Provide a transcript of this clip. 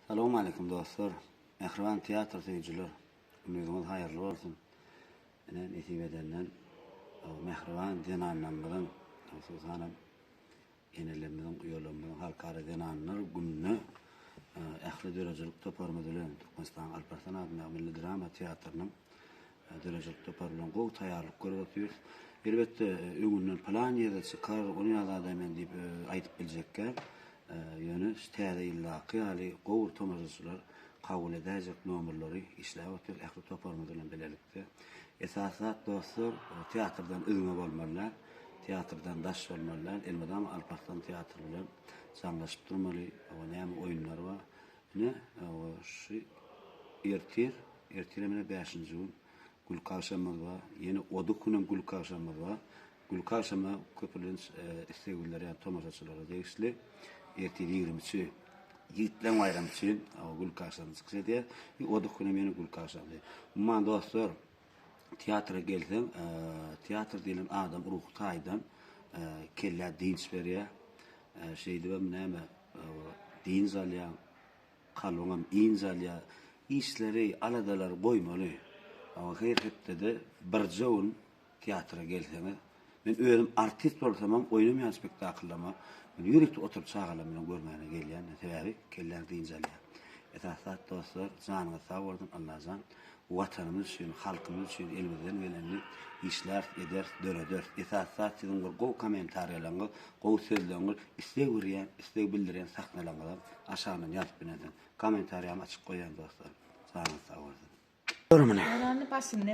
Assalamu alaikum dostlar. Mehriban tiyatr seyirciler. Ümidimiz hayırlı olsun. Nesip edenden Mehriban dinanlarının hususan enelemizin, üyelemizin halkara dinanlar gününü ähli derejeli toparmadylan Türkmenistan Alparslan adına milli drama tiyatrının derejeli toparlanan gowy taýýarlyk görýärmiz. Elbetde öňünden plan ýerde çykar, onu ýa-da men diýip aýdyp biljekler. Ýöne täze illaki ýaly gowy tomaryjylar kabul edäjek nomerleri işläp ötür ähli toparmadylan bilelikde. Esasat dostlar teatrdan öňe bolmalylar. Teatrdan daş bolmalylar. Elbetde Alparslan teatry bilen sanlaşyp durmaly. O näme oýunlar bar. Ne? Şu ertiremine 5-nji gün Gülkawşamyz bar. Ýene Oduk günen Gülkawşamyz bar. Gülkawşama köpülen istegüller ýa tomaşaçylara degişli. Ertiri 20-çi ýitlen bayram üçin Gülkawşamy çykýar. Oduk günen meni Gülkawşam diýip. Umman dostlar teatra geldim. Teatr diýilen adam ruhy taýdan kelle dinç berýär. Şeýdi we näme din zalýa kalonam inzalya işleri aladalar goýmaly. Ama hakykatda de bir jown teatra gelseme men özüm artist bolsam oýnamaýan spektakllama ýürekde oturup çagalam bilen görmäne gelýän sebäbi keller dinzalya. Esasat dostlar janyňyz sag bolsun Allah'dan watanymyz üçin, halkymyz üçin elimizden geleni işler eder, dörer. Esasat siziň gowy kommentariýalaryňyz, gowy sözleriňiz istek berýän, istek bildirýän sahnalaryňyz aşagyna ýazyp bilen kommentariýamy açyk goýan dostlar. Janyňyz sag bolsun. Öğrenli başını